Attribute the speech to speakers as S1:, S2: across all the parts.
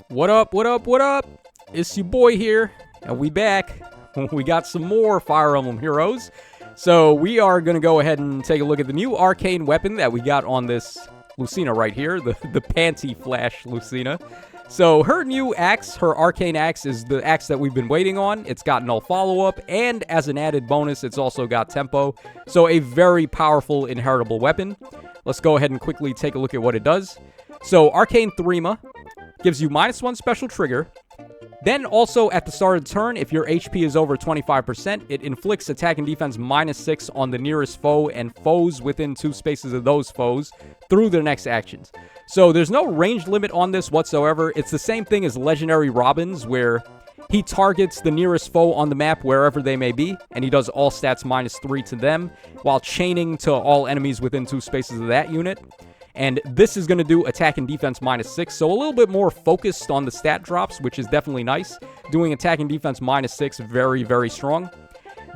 S1: What up, what up, what up? It's your boy here, and we back. We got some more Fire Emblem Heroes. So we are going to go ahead and take a look at the new arcane weapon that we got on this Lucina right here, the Panty Flash Lucina. So her new axe, her Arcane Axe, is the axe that we've been waiting on. It's got null follow-up, and as an added bonus, it's also got tempo. So a very powerful inheritable weapon. Let's go ahead and quickly take a look at what it does. So Arcane Prima gives you -1 special trigger. Then also at the start of the turn, if your HP is over 25%, it inflicts attack and defense -6 on the nearest foe and foes within 2 spaces of those foes through their next actions. So there's no range limit on this whatsoever. It's the same thing as Legendary Robin's, where he targets the nearest foe on the map wherever they may be, and he does all stats -3 to them, while chaining to all enemies within 2 spaces of that unit. And this is going to do attack and defense -6, so a little bit more focused on the stat drops, which is definitely nice. Doing attack and defense -6, very, very strong.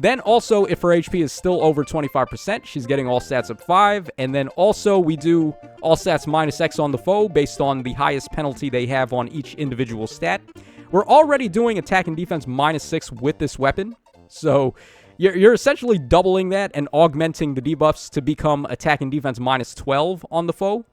S1: Then also, if her HP is still over 25%, she's getting all stats at 5. And then also, we do all stats -X on the foe based on the highest penalty they have on each individual stat. We're already doing attack and defense -6 with this weapon. So you're essentially doubling that and augmenting the debuffs to become attack and defense -12 on the foe.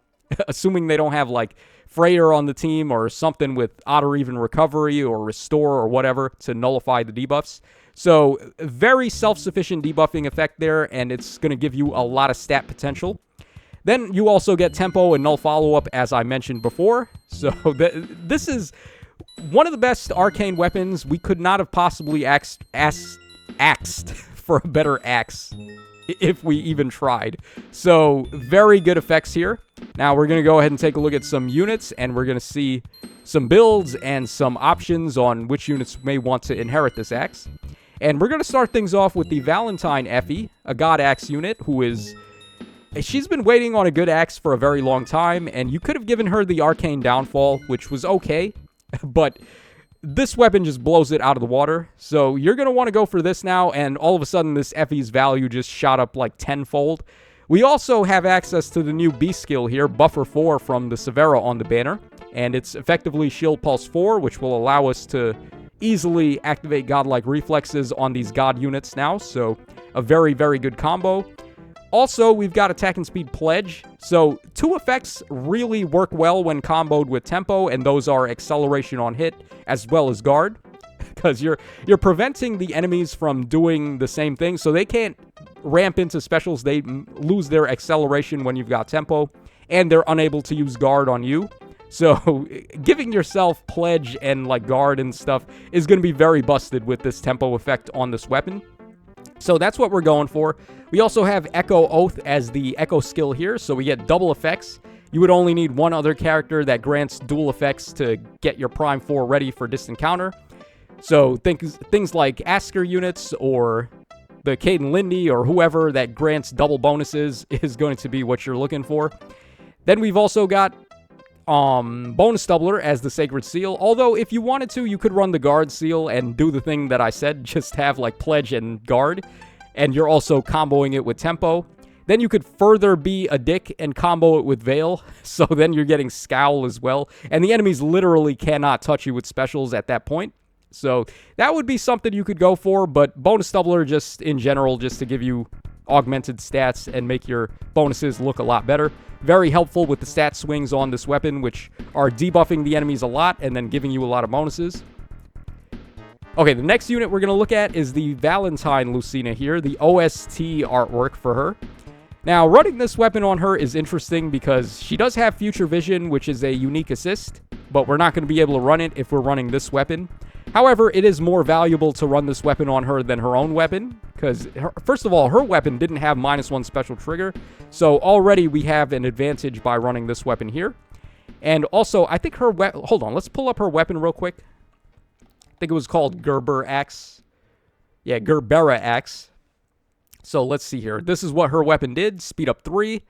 S1: Assuming they don't have, like, Freyr on the team or something with odd or even recovery or restore or whatever to nullify the debuffs. So, very self-sufficient debuffing effect there, and it's going to give you a lot of stat potential. Then you also get tempo and null follow-up, as I mentioned before. So, this is one of the best arcane weapons. We could not have possibly axed for a better axe if we even tried. So, very good effects here. Now, we're going to go ahead and take a look at some units, and we're going to see some builds and some options on which units may want to inherit this axe. And we're going to start things off with the Valentine Effy, a God Axe unit, who is... She's been waiting on a good axe for a very long time, and you could have given her the Arcane Downfall, which was okay, but this weapon just blows it out of the water. So you're going to want to go for this now, and all of a sudden this Effy's value just shot up like tenfold. We also have access to the new B skill here, Buffer 4 from the Severa on the banner, and it's effectively Shield Pulse 4, which will allow us to easily activate godlike reflexes on these god units now, so a very, very good combo. Also, we've got Attack and Speed Pledge, so 2 effects really work well when comboed with tempo, and those are Acceleration on hit as well as Guard, because you're preventing the enemies from doing the same thing, so they can't ramp into specials. They lose their acceleration when you've got tempo, and they're unable to use Guard on you. So, giving yourself Pledge and, like, Guard and stuff is going to be very busted with this tempo effect on this weapon. So, that's what we're going for. We also have Echo Oath as the Echo skill here, so we get double effects. You would only need one other character that grants dual effects to get your Prime 4 ready for distant counter. So, things like Asker units or the Caden Lindy or whoever that grants double bonuses is going to be what you're looking for. Then we've also got Bonus Doubler as the Sacred Seal. Although, if you wanted to, you could run the Guard Seal and do the thing that I said, just have, like, Pledge and Guard, and you're also comboing it with tempo. Then you could further be a dick and combo it with Veil, so then you're getting Scowl as well, and the enemies literally cannot touch you with specials at that point. So, that would be something you could go for, but Bonus Doubler just, in general, just to give you augmented stats and make your bonuses look a lot better. Very helpful with the stat swings on this weapon, which are debuffing the enemies a lot and then giving you a lot of bonuses. Okay, the next unit we're going to look at is the Valentine Lucina here, the OST artwork for her. Now, running this weapon on her is interesting because she does have Future Vision, which is a unique assist, but we're not going to be able to run it if we're running this weapon. However, it is more valuable to run this weapon on her than her own weapon, because, first of all, her weapon didn't have -1 special trigger, so already we have an advantage by running this weapon here. And also, I think her weapon... Hold on, let's pull up her weapon real quick. I think it was called Gerber Axe. Yeah, Gerbera Axe. So, let's see here. This is what her weapon did. Speed up 3.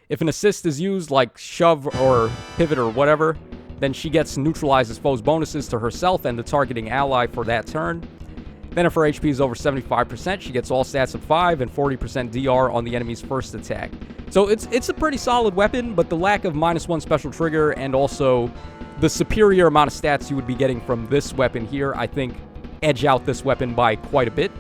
S1: If an assist is used, like shove or pivot or whatever, then she gets neutralizes foes' bonuses to herself and the targeting ally for that turn. Then if her HP is over 75%, she gets all stats of 5 and 40% DR on the enemy's first attack. So it's a pretty solid weapon, but the lack of -1 special trigger and also the superior amount of stats you would be getting from this weapon here, I think, edge out this weapon by quite a bit.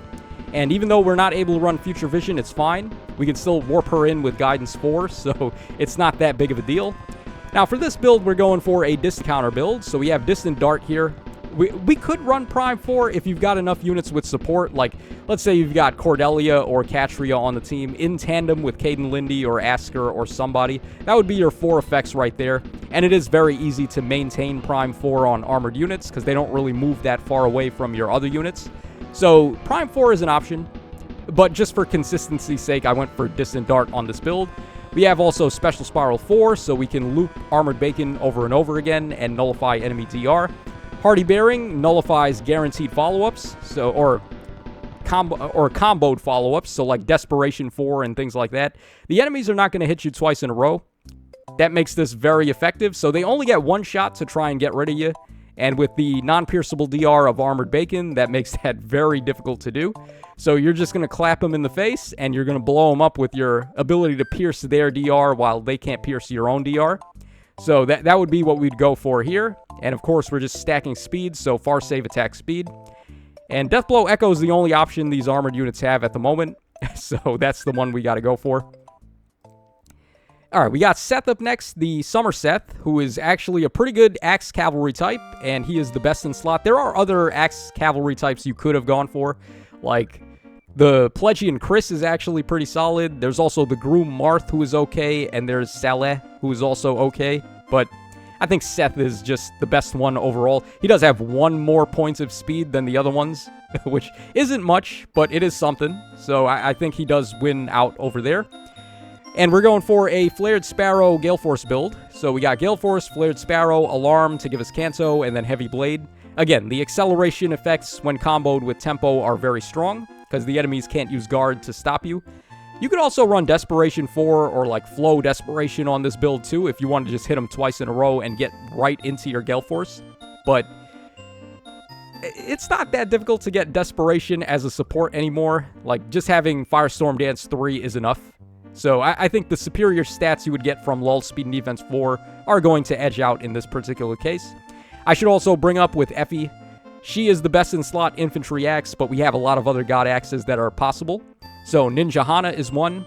S1: And even though we're not able to run Future Vision, it's fine. We can still warp her in with Guidance 4, so it's not that big of a deal. Now, for this build, we're going for a Discounter build. So we have Distant Dart here. We could run Prime 4 if you've got enough units with support. Like, let's say you've got Cordelia or Catria on the team in tandem with Caden Lindy or Asker or somebody. That would be your 4 effects right there. And it is very easy to maintain Prime 4 on armored units because they don't really move that far away from your other units. So Prime 4 is an option, but just for consistency's sake, I went for Distant Dart on this build. We have also Special Spiral 4, so we can loop Armored Bacon over and over again and nullify enemy DR. Hardy Bearing nullifies guaranteed follow-ups, or comboed follow-ups, so like Desperation 4 and things like that. The enemies are not going to hit you twice in a row. That makes this very effective, so they only get one shot to try and get rid of you. And with the non-pierceable DR of Armored Bacon, that makes that very difficult to do. So you're just going to clap them in the face, and you're going to blow them up with your ability to pierce their DR while they can't pierce your own DR. So that would be what we'd go for here. And of course, we're just stacking speed, so far save attack speed. And Deathblow Echo is the only option these armored units have at the moment. So that's the one we got to go for. Alright, we got Seth up next, the Summer Seth, who is actually a pretty good Axe Cavalry type, and he is the best in slot. There are other Axe Cavalry types you could have gone for, like the Pledgian Chris is actually pretty solid. There's also the Groom Marth, who is okay, and there's Saleh, who is also okay, but I think Seth is just the best one overall. He does have 1 more points of speed than the other ones, which isn't much, but it is something, so I think he does win out over there. And we're going for a Flared Sparrow Gale Force build. So we got Gale Force, Flared Sparrow, Alarm to give us Canto, and then Heavy Blade. Again, the acceleration effects when comboed with Tempo are very strong, because the enemies can't use Guard to stop you. You could also run Desperation 4 or like Flow Desperation on this build too, if you want to just hit them twice in a row and get right into your Gale Force. But it's not that difficult to get Desperation as a support anymore. Like, just having Firestorm Dance 3 is enough. So I think the superior stats you would get from Lull Speed and Defense 4 are going to edge out in this particular case. I should also bring up with Effy. She is the best in slot infantry axe, but we have a lot of other god axes that are possible. So Ninja Hana is one.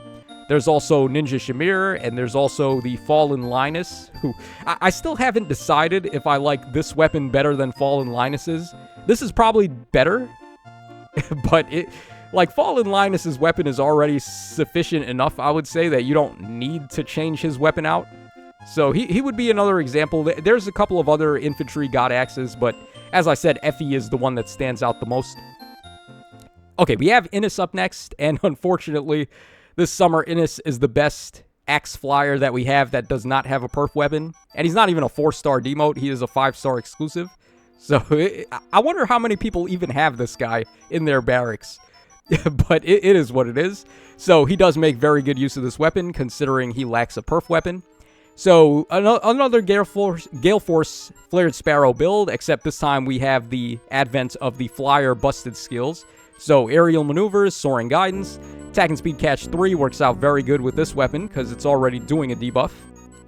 S1: There's also Ninja Shamir, and there's also the Fallen Linus, who I still haven't decided if I like this weapon better than Fallen Linus's. This is probably better, but like, Fallen Linus's weapon is already sufficient enough, I would say, that you don't need to change his weapon out. So he would be another example. There's a couple of other infantry god axes, but as I said, Effy is the one that stands out the most. Okay, we have Innis up next, and unfortunately, this summer Innis is the best axe flyer that we have that does not have a perf weapon. And he's not even a 4-star demote, he is a 5-star exclusive. So I wonder how many people even have this guy in their barracks. But it is what it is. So he does make very good use of this weapon, considering he lacks a perf weapon. So another Gale Force Flared Sparrow build, except this time we have the advent of the Flyer Busted skills. So Aerial Maneuvers, Soaring Guidance, Attack and Speed Catch 3 works out very good with this weapon, because it's already doing a debuff.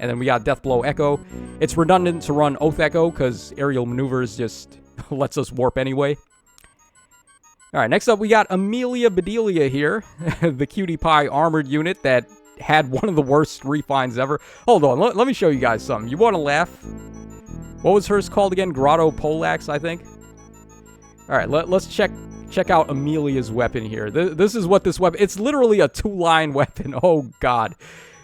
S1: And then we got Deathblow Echo. It's redundant to run Oath Echo, because Aerial Maneuvers just lets us warp anyway. Alright, next up we got Amelia Bedelia here, the Cutie Pie armored unit that had one of the worst refines ever. Hold on, let me show you guys something. You want to laugh? What was hers called again? Grotto Polax, I think? Alright, let's check out Amelia's weapon here. This is what this weapon... It's literally a 2-line weapon. Oh, God.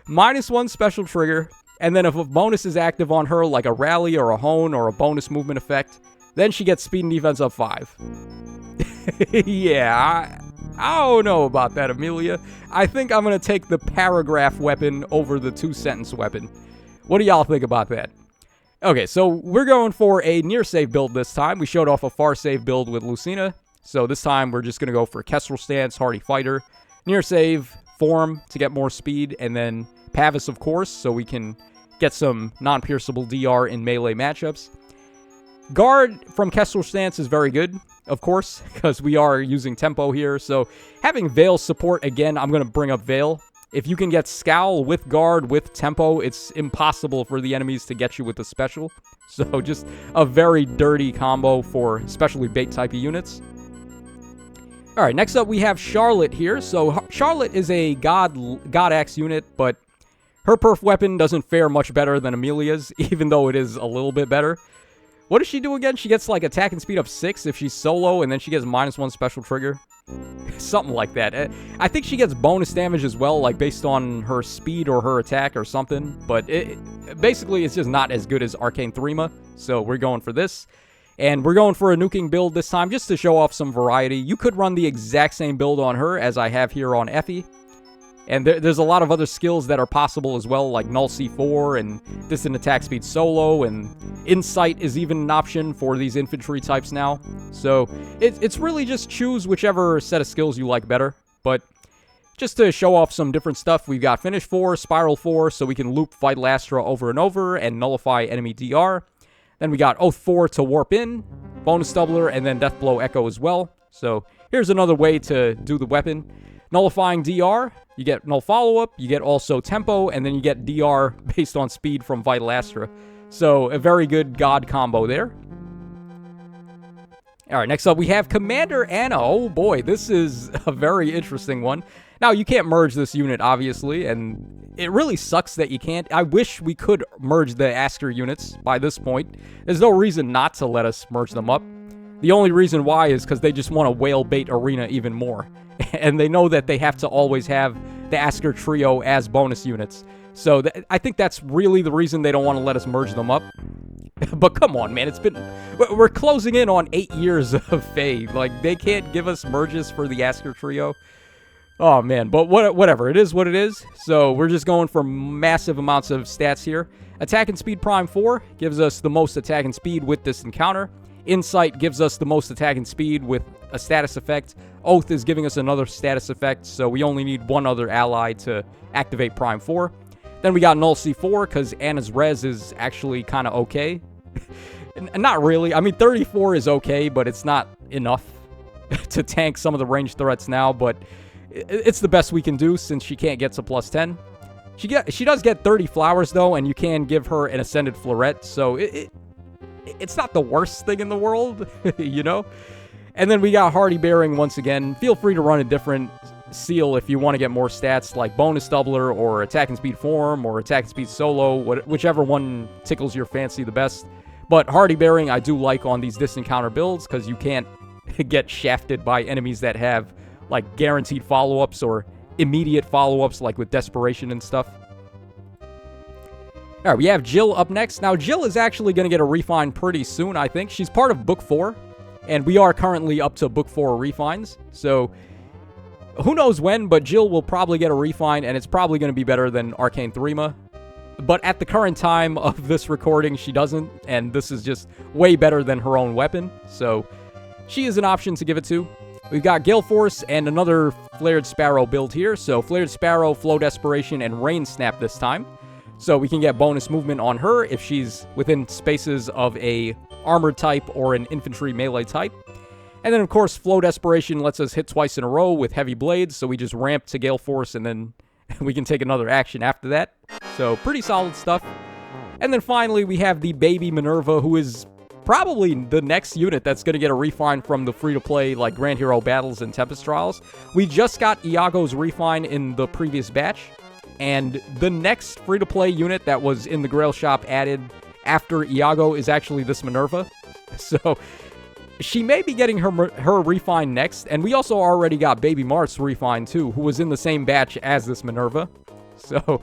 S1: -1 special trigger, and then if a bonus is active on her, like a rally or a hone or a bonus movement effect, then she gets speed and defense up 5. Yeah, I don't know about that, Amelia. I think I'm going to take the paragraph weapon over the 2-sentence weapon. What do y'all think about that? Okay, so we're going for a near save build this time. We showed off a far save build with Lucina. So this time we're just going to go for Kestrel Stance, Hardy Fighter, near save, Form to get more speed, and then Pavis, of course, so we can get some non-pierceable DR in melee matchups. Guard from Kessler Stance is very good, of course, because we are using tempo here. So having Veil support, again, I'm going to bring up Veil. If you can get Scowl with Guard with tempo, it's impossible for the enemies to get you with the special. So just a very dirty combo for especially bait type of units. All right, next up we have Charlotte here. So Charlotte is a God Axe unit, but her perf weapon doesn't fare much better than Amelia's, even though it is a little bit better. What does she do again? She gets like attack and speed up 6 if she's solo, and then she gets -1 special trigger. Something like that. I think she gets bonus damage as well, like based on her speed or her attack or something. But basically, it's just not as good as Arcane Prima. So we're going for this. And we're going for a nuking build this time just to show off some variety. You could run the exact same build on her as I have here on Effy. And there's a lot of other skills that are possible as well, like Null C4 and Distant Attack Speed Solo, and Insight is even an option for these infantry types now. So it's really just choose whichever set of skills you like better. But just to show off some different stuff, we've got Finish 4, Spiral 4, so we can loop Vital Astra over and over and nullify enemy DR. Then we got Oath 4 to warp in, Bonus Doubler, and then Deathblow Echo as well. So here's another way to do the weapon. Nullifying DR, you get Null Follow-Up, you get also Tempo, and then you get DR based on speed from Vital Astra. So a very good God combo there. Alright, next up we have Commander Anna. Oh boy, this is a very interesting one. Now, you can't merge this unit, obviously, and it really sucks that you can't. I wish we could merge the Asker units by this point. There's no reason not to let us merge them up. The only reason why is because they just want to whale bait Arena even more. And they know that they have to always have the Asker trio as bonus units. So I think that's really the reason they don't want to let us merge them up. But come on, man, we're closing in on 8 years of Fae. Like, they can't give us merges for the Asker trio. Oh, man, but whatever. It is what it is. So we're just going for massive amounts of stats here. Attack and Speed Prime 4 gives us the most attack and speed with this encounter. Insight gives us the most attack and speed with a status effect. Oath is giving us another status effect, so we only need one other ally to activate Prime 4. Then we got Null C4, because Anna's res is actually kind of okay. Not really. I mean, 34 is okay, but it's not enough to tank some of the ranged threats now, but it's the best we can do since she can't get to +10. She does get 30 flowers, though, and you can give her an Ascended Floret, so it's not the worst thing in the world, you know? And then we got Hardy Bearing once again. Feel free to run a different seal if you want to get more stats, like Bonus Doubler, or Attack and Speed Form, or Attack and Speed Solo, whichever one tickles your fancy the best. But Hardy Bearing I do like on these distant counter builds, because you can't get shafted by enemies that have, like, guaranteed follow-ups or immediate follow-ups, like with Desperation and stuff. Alright, we have Jill up next. Now, Jill is actually going to get a refine pretty soon, I think. She's part of Book 4, and we are currently up to Book 4 refines. So, who knows when, but Jill will probably get a refine, and it's probably going to be better than Arcane Prima. But at the current time of this recording, she doesn't, and this is just way better than her own weapon. So, she is an option to give it to. We've got Gale Force and another Flared Sparrow build here. So, Flared Sparrow, Flow Desperation, and Rain Snap this time. So we can get bonus movement on her if she's within spaces of a armored type or an infantry melee type. And then, of course, Flow Desperation lets us hit twice in a row with heavy blades, so we just ramp to Gale Force, and then we can take another action after that. So, pretty solid stuff. And then finally, we have the baby Minerva, who is probably the next unit that's going to get a refine from the free-to-play, like, Grand Hero Battles and Tempest Trials. We just got Iago's refine in the previous batch. And the next free-to-play unit that was in the Grail Shop added after Iago is actually this Minerva. So, she may be getting her refine next. And we also already got Baby Mart's refine, too, who was in the same batch as this Minerva. So,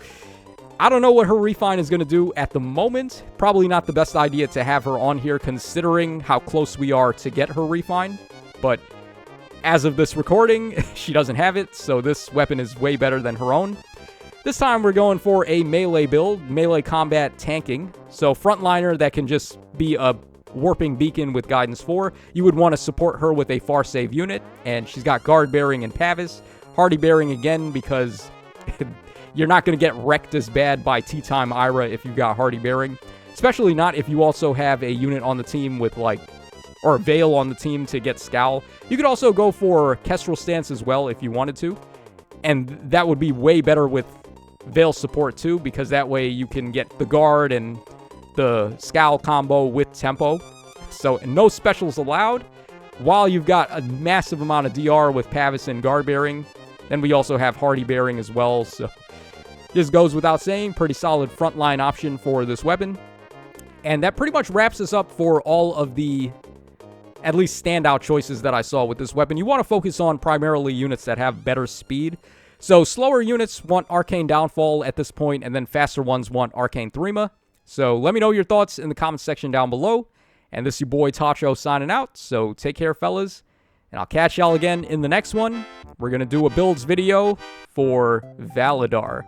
S1: I don't know what her refine is going to do at the moment. Probably not the best idea to have her on here, considering how close we are to get her refine. But as of this recording, she doesn't have it, so this weapon is way better than her own. This time we're going for a melee build, melee combat tanking. So frontliner that can just be a warping beacon with guidance 4. You would want to support her with a far save unit, and she's got guard bearing and Pavis. Hardy bearing again because you're not going to get wrecked as bad by Tea Time Ira if you've got Hardy bearing. Especially not if you also have a unit on the team with, like, or a Veil on the team to get Scowl. You could also go for Kestrel Stance as well if you wanted to. And that would be way better with Veil support too, because that way you can get the Guard and the Scowl combo with Tempo. So no specials allowed, while you've got a massive amount of DR with Pavis and Guard Bearing. Then we also have Hardy Bearing as well, so this goes without saying, pretty solid frontline option for this weapon. And that pretty much wraps us up for all of the at least standout choices that I saw with this weapon. You want to focus on primarily units that have better speed. So slower units want Arcane Downfall at this point, and then faster ones want Arcane Prima. So let me know your thoughts in the comments section down below. And this is your boy Tacho signing out. So take care, fellas. And I'll catch y'all again in the next one. We're going to do a builds video for Valadar.